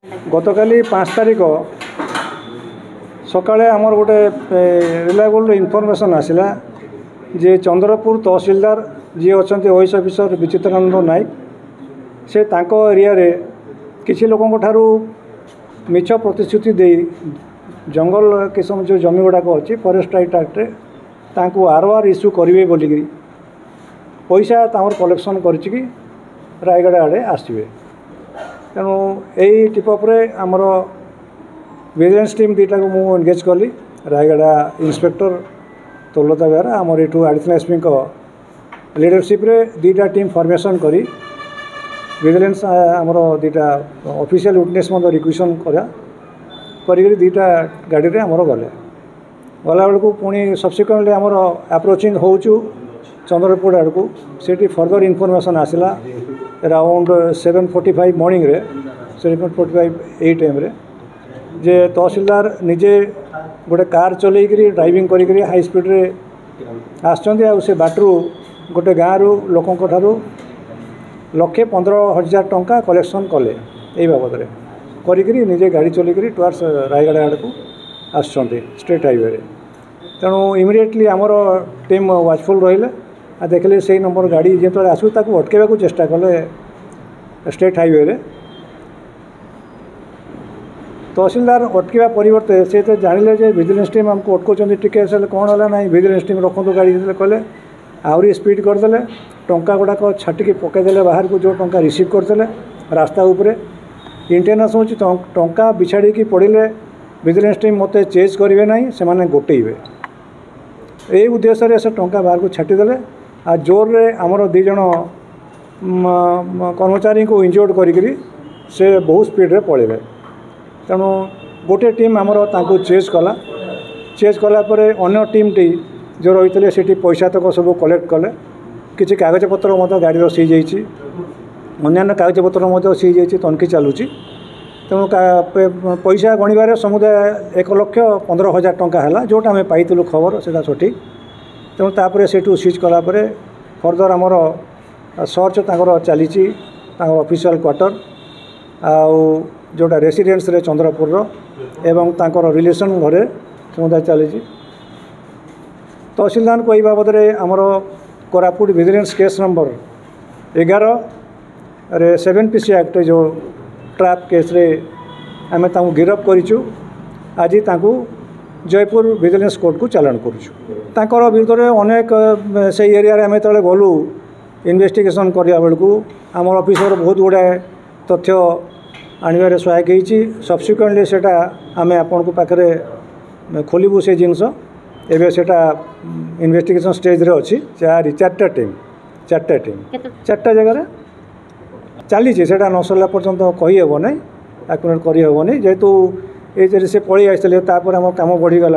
गतकाली 5 तारिख सकाळे आमर गोटे रिलायबल इनफर्मेशन आसला जे चंद्रपुर तहसीलदार जी अच्छा ओएस ऑफिसर विचित्रानंद नायक से तांको एरिया रे किसी लोकों ठारू मिछ प्रतिश्रुति दे जंगल किस्म जो जमी गुड़ाक अच्छी फॉरेस्ट राइट एक्ट तांको आरआर इश्यू करेंगे बोलिकी पैसा कलेक्शन कर रायगढ़ आड़े आसवे तेणु यही टिपअप्रे आमर विजिलेंस टीम दुईटा को मुझे एंगेज कली रायगढ़ इंस्पेक्टर तोलता बेहरा आमर यू एडिशनल एसपी लीडरशिप रे दुईटा टीम फॉर्मेशन करी विजिलेंस आमर दुईटा ऑफिशियल विटनेस रिक्वेशन कर दुईटा गाड़ी रे आमर गले गला बेलू पुणी सब्सिक्वेंटली आमर अप्रोचिंग होचु चंद्रपुर आड़ को सेठी फर्दर इनफॉरमेशन आसला अराउंड 7:45 मॉर्निंग रे 7:45 ए टाइम रे जे तहसीलदार निजे गोटे कार चलैकरी ड्राइविंग करी हाई स्पीड रे आसचंदी आ से बाटरू गोटे गाँव लोकों ठारू 1,15,000 टंका कलेक्शन कले यही बाबद करी निजे गाड़ी चलैकरी टुवर्ड्स रायगढ़ आड़ को आसचंदी स्टेट हाईवे रे तेणु इमिडिएटली आमर टीम वाचफुल रहिले आ देखले से नंबर गाड़ी जो आसू ताकू अटकेबा चेष्टा कले स्टेट हाईवे रे तहसीलदार अटकेबा परिवर्ते से तो जानिले जे विजिलेंस टीम आमको अटकाउं टिके कौन है ना विजिलेंस टीम रखु गाड़ी कहले आहरी स्पीड करदे टंका गुड़ाक छाटिकी पकईदे बाहर को जो टंका रिसीव करदे रास्ता उपरे इंटेंस हूँ टंका बिछाड़ी की पड़े विजिलेंस टीम मत चेज करेंगे ना से मैंने गोटेबे यही उद्देश्य से टंका बाहर को छाटिदे आ जोर रे आमर दी जन कर्मचारी को इंजोर्ड करी से बहुत स्पीड रे पड़े तेणु गोटे टीम आमर चेज कलापर अन्य टीम टी जो रही है से पैसा तक सब कलेक्ट कले किसी कागजपत्र गाड़ी सीज अन्य कागजपत्र सीज तनखी चलुची तेणु पैसा गणवार समुदाय 1,15,000 टंका है जोटा आम पाइलु खबर से सठिक तेणु तापर से सीज कलापर फर्दर आमर सर्च चली ऑफिशियल क्वार्टर आउ जोटा रेसिडेंस रे चंद्रपुर एवं तांकर रिलेशन घरे समुदाय चली तहसीलदार को यही बाबद आमर कोरापुट विजिलेंस केस नंबर 11 रे 7 PC एक्ट जो ट्रैप केस रे आम गिरफ करूँ आज जयपुर विजिलेंस कोर्ट को चालान करुँ विरुद्ध अनेक से एरिया आम जो गलु इन्वेस्टिगेशन करने बेलू आम ऑफिसर बहुत गुड़ाए तथ्य आणवे सहायक होती सब्सिक्वेंटली सेटा आम आपण को पाखे खोलू से जिनस एवं से इन्वेस्टिगेशन स्टेज रे अच्छी चार्टा टीम जगह चली से न सरला पर्यंत कहीहब ना एक्यूरेट करहबनी जेहेतु ये से पलि आम काम बढ़ीगला।